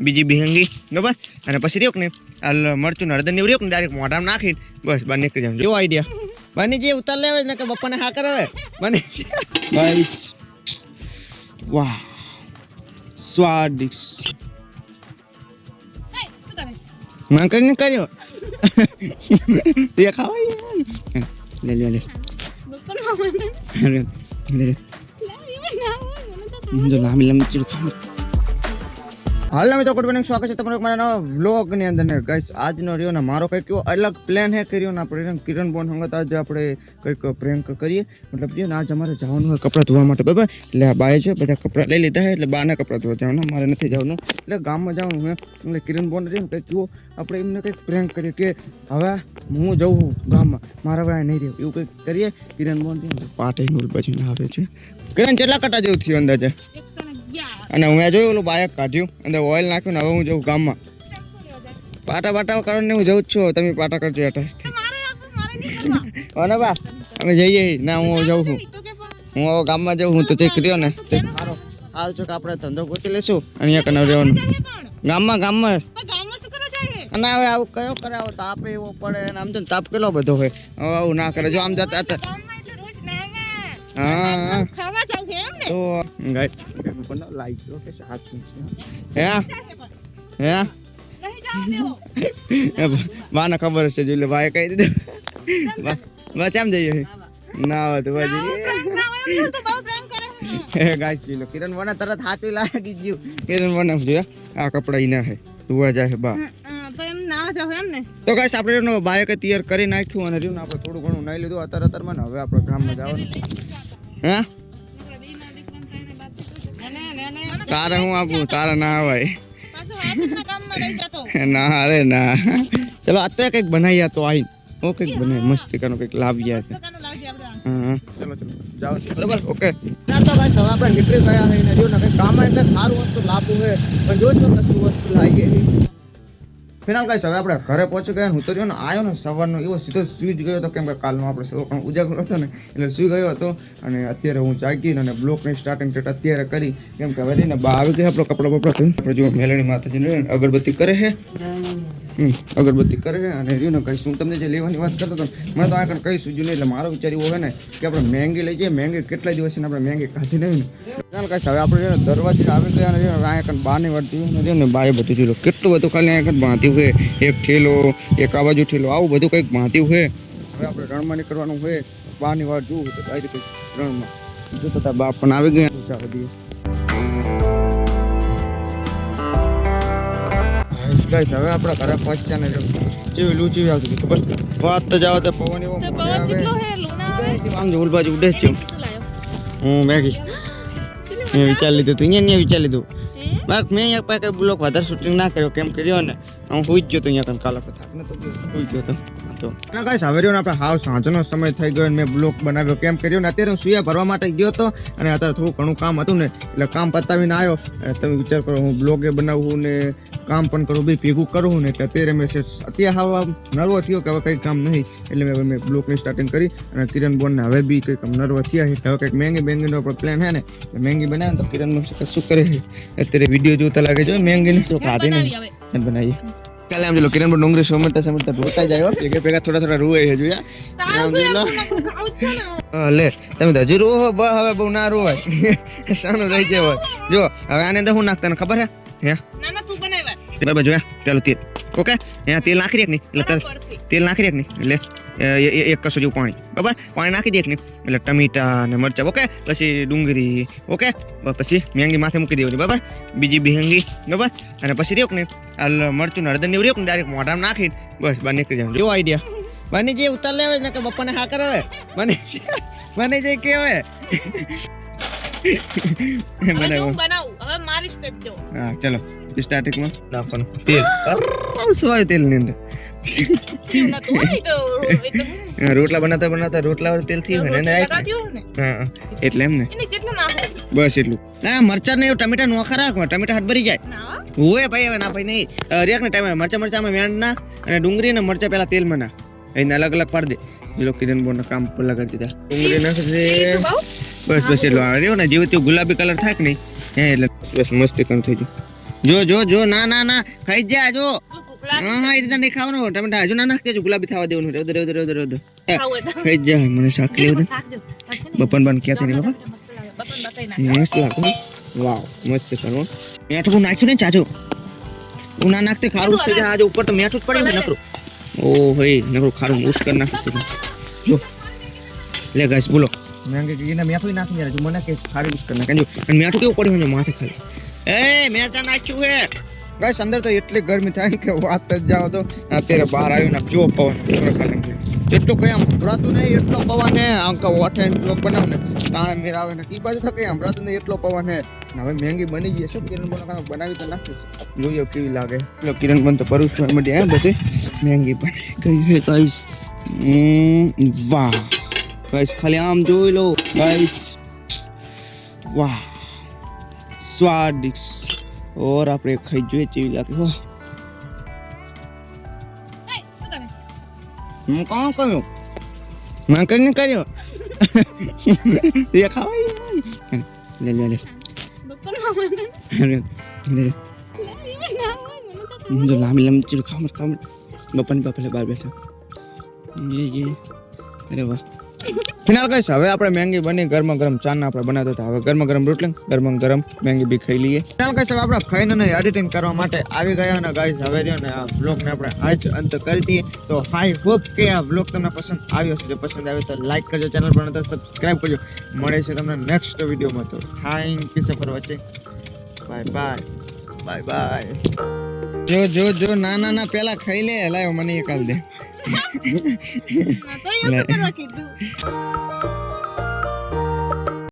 બીજી બિહંગી બરાબર અને પછી રહ્યો ને આ મરચું હળદર ને રહ્યો ને ડાયરેક્ટ મોઢામાં નાખીને બસ બહાર નીકળી જવાનું. જો આઈડિયા બની જે ઉતાર લેવે ને કે બપ્પાને હા કરાવે બની ગાઈસ. વાહ સ્વાદિષ્ટ मैं कहीं नहीं करियो ये खाओ ले ले ले ले जो लामी लंबी चीज खाओ. हाल में तो गुड मॉर्निंग स्वागत है तुम्हारा हमारा नवा व्लॉग ની અંદર ને ગાઈસ આજનો રહ્યો ને મારો કઈક એવો અલગ પ્લાન હે કર્યો ને આપણે કિરણ બોન હંગત આજ આપણે કઈક પ્રેન્ક કરીએ મતલબ જે આજ અમારે જવાનું હોય કપડા ધોવા માટે બરાબર એટલે આ બાય છે બધા કપડા લઈ લીધા છે એટલે બાના કપડા ધોવા જવાના મારે નથી જવાનું એટલે ગામમાં જવાનું હે એટલે કિરણ બોન રહ્યો ને કઈક એવો આપણે એમને કઈક પ્રેન્ક કરીએ કે હવે હું જઉં ગામમાં મારા ભાઈ નહીં રહ્યો એવું કઈક કરીએ. કિરણ બોન પાટે નૂલ બચીને આવે છે. કિરણ કેટલા કટા જેવું થયું અંદાજે અને હું જોયું ઓલું બાયક કાઢ્યું અંદર ઓઇલ નાખ્યું ને હવે હું જઉં ગામમાં પાટા બાટા કરવાને હું જઉં જ છું. તમે પાટા કરજો અટાસથી અને બા અમે જઈએ ના હું જાઉં છું હું હવે ગામમાં જાઉં હું તો ચેક કર્યો ને સારો હાલ છો કે આપણે ધંધો ગોતી લેશું અહીંયા કને રહેવાનું ગામમાં અને હવે આવું કયો કરાવો તાપ એવો પડે અને આમ તો તાપ કેટલો બધો હોય હવે આવું ના કરે જો આમ જતા હતા हाँ तो गाइस बना लाइक लो के साथ में है माना खबर से जो ले भाई कह दे बस हम जाइए ना हो तो बाजी गाइस लो किरण बना तरत हाथ लागी गयो किरण बना जो आ कपड़ा ही ना है धोवा जाए बा તો એમ ના જાવ એમ ને તો ગાઈસ આપણે નો બાઈક તૈયાર કરી નાખ્યું અને રહ્યું ને આપણે થોડું ઘણું નાઈ લીધું અત્યારે હવે આપણે ગામમાં જવાનું હે તારે હું આપું તારે ના આવાય ના અરે ના ચલો અત્યારે કંઈક બનાવ્યા તો આઈ ઓ કંઈક બનાવી મસ્તી કરનો કંઈક લાવ્યા છે હા ચલો ચલો જાઓ બરાબર ઓકે ચાલો ભાઈ હવે આપણે નીકળી ગયા છે ને જો ને કંઈક કામ એટલે સારું વસ્તુ લાવવું છે પણ જોશો કે શું વસ્તુ લાવીએ ફિનાલ ગાઈસ હવે આપણે ઘરે પહોંચી ગયા ને ઉતર્યો ને આવ્યો ને સવારનો એવો સીધો સૂઈ જ ગયો હતો કેમ કે કાલનો આપણે સૌ પણ ઉજાગરો હતો ને એટલે સૂઈ ગયો હતો અને અત્યારે હું જાગીને અને બ્લોકની સ્ટાર્ટિંગ ડેટ અત્યારે કરી કેમ કે હવે ને બા આવી ગયા આપણો કપડા બપડા ધોઈને આપણે જો મેલણી માતાજીને અગરબત્તી કરે છે અગરબત્તી કરે છે અને રહ્યું ને કહીશ હું તમને જે લેવાની વાત કરતો હતો મને તો આ કઈ સૂજ્યું નહીં એટલે મારો વિચાર એવો હોય ને કે આપણે મહેંગી લઈ જઈએ મહેંગી કેટલા દિવસથી આપણે મહેંગી ખાધી નહીં ને કહીશ હવે આપણે દરવાજે આવી ગયા ને અહીંયા બારની વાત જોયું ને બાએ બધું જોયું કેટલું બધું ખાલી અહીંયા બાંધ્યું હોય એક ઠેલો એક આ બાજુ ઠેલો આવું બધું કંઈક બાંધ્યું હોય હવે આપણે રણમાં નીકળવાનું હોય બહારની વાત જોવું તો આવી રીતે રણમાં જોતા બાપ પણ આવી ગયા બધી ગાઈસ હવે આપણા ઘરે પહોંચ્યા ને જેવી લૂચી આવતી ખબર વાત તો જાવ તો પવન એવો આમ જો બાજુ ઉડે છે હું મેગી મેં વિચાર લીધું તું અહીંયા વિચાર લીધું બાકી મેં અહીંયા પાસે કઈ બ્લોક વધારે શૂટિંગ ના કર્યો કેમ કર્યો ને હું સુઈ જ ગયો તો અહીંયા કાલે થાકને તો સુઈ ગયો તો ગાઈસ હવે રહ્યો ને આપણે હાવ સાંજનો સમય થઈ ગયો ને મેં બ્લોક બનાવ્યો કેમ કર્યો ને અત્યારે હું સુયા ભરવા માટે ગયો હતો અને અત્યારે થોડું ઘણું કામ હતું ને એટલે કામ પતાવીને આવ્યો તમે વિચાર કરો હું બ્લોગે બનાવું ને કામ પણ કરું બી ભેગું કરું ને એટલે અત્યારે મેં અત્યારે હાવ નર્વો થયો કે હવે કંઈ કામ નહીં એટલે મેં બ્લોકની સ્ટાર્ટિંગ કરી અને કિરણ બોનને હવે બી કંઈક નર્વો થયા છે હવે કંઈક મહેંગીનો આપણો પ્લાન છે ને મહેંગી બનાવે તો કિરણ શું કરે છે અત્યારે વિડીયો જોતા લાગે જો મહેંગીને તો ખાધી નહીં બનાવીએ કાલે આમ જો કિરણ પર ડુંગળી સમજતા રોતા જાય ભેગા થોડા રોવે છે જોયા લે તમે તો હજુ રોવો હવે બહુ ના રોવાય શાનું રહી જાય હોય જો હવે આને અંદર હું નાખતા ખબર હે બરાબર જોયા ચાલો તેલ ઓકે અહીંયા તેલ નાખી દે ને એટલે તેલ નાખી દે ને એટલે એક કસો જેવું પાણી બરાબર પાણી નાખી દે ને એટલે ટમેટા ને મરચાં ઓકે પછી ડુંગળી ઓકે પછી મેંગી માથે મૂકી દેવાની બરાબર બીજી બિહંગી બરાબર અને પછી રહ્યો ને આ મરચું હળદર ને રહ્યો ને ડાયરેક્ટ મોઢામાં નાખીને બસ બહાર નીકળી જવાનું જો આઈડિયા બની જે ઉતાર લેવે ને કે બપ્પાને હા કરાવે બની જે કેવાય હા ચલો સ્ટાર્ટિંગમાં નાખવાનું તેલ શું તેલ ની અંદર રોટલા બનાવતા રોટલા તેલ થી હા એટલે એમ ને બસ એટલું ના મરચા ને ટમેટા નોખા રાખ ટમેટા હાથ ભરી જાય હોય ભાઈ હવે ના ભાઈ નહીં રેક ને ટાઈમે મરચામાં મેંડ નાખ અને ડુંગળી ને મરચા પેલા તેલમાં નાખ એને અલગ અલગ પાડી દે એ લોકો કિરણ બોન કામ પેલા કરી દીધા ડુંગળી નાખશે બસ એટલું રહ્યો ને જેવું તેવું ગુલાબી કલર થાય કે નહીં એટલે બસ મસ્ત કામ થઈ ગયું જો ના ખાઈ જા જો હા એ રીતે નહીં ખાવાનું ટમેટા હજુ ના નાખજે ગુલાબી થવા દેવાનું રેવદ ખાઈ જા મને શાક લેવું બપન બન ક્યાંથી નહીં બાપા મસ્ત લાગે વાવ મસ્ત કરો મેઠું નાખ્યું ને ચાચો હું ના નાખતે ખારું થઈ જાય આજે ઉપર તો મેઠું જ પડે ને નકરું ઓ ભાઈ નકરું ખારું મૂસ કરી નાખતું જો લે ગાઈસ બોલો મેં કે એને મેઠું નાખી યાર જો મને કે ખારું મૂસ કરી નાખે જો અને મેઠું કેવું પડ્યું છે માથે ખાલી એ મેં ત્યાં નાખ્યું હે ગાઈસ અંદર તો એટલી ગરમી થાય કે વાત જ જાવ તો અત્યારે બહાર આવ્યું ને જો પવન ખાલી એટલું કઈ આમ હમણાં નહીં એટલો પવન હે આંકા ઓઠે બ્લોક બનાવ ને તાણે મેર આવે ને ઈ બાજુ તો કઈ હમણાં નહીં એટલો પવન હે હવે મેંગી બની ગઈ શું કિરણ બન બનાવી તો નાખીશ જોઈએ કેવી લાગે એટલે કિરણ બન તો પરુષ મળી હે બધી મેંગી બને ગઈ હે ગાઈસ વાહ ગાઈસ ખાલી આમ જોઈ લો ગાઈસ વાહ સ્વાદિષ્ટ और આપણે ખાઈ જોઈએ કેવી લાગે હો હું કામ કર્યો મેં કઈ નહીં કર્યો એ ખાવાય લે જો લાંબી લાંબી ચીડ ખાવ બપન બાપલે બહાર બેઠા ये अरे वाह ફિનાલ કઈશ હવે આપણે મેંગી બની ગરમા ગરમ ચા ના આપણે બનાવતો હતા હવે ગરમા ગરમ રોટલી ગરમા ગરમ મેંગી બી ખાઈ લઈએ ફિનાલ કઈશ હવે આપણે ખાઈને ને એડિટિંગ કરવા માટે આવી ગયા ને ગાઈસ હવે રહ્યો ને આ વ્લોગ ને આપણે આજ અંત કરી દઈએ તો આઈ હોપ કે આ વ્લોગ તમને પસંદ આવ્યો હશે જો પસંદ આવ્યો તો લાઈક કરજો ચેનલ પર તો સબસ્ક્રાઇબ કરજો મળે છે તમને નેક્સ્ટ વિડીયોમાં તો thank you for watching bye bye જો ના પેલા ખાઈ લે લાવ મને એક આલ દે તો એ કરવા કીધું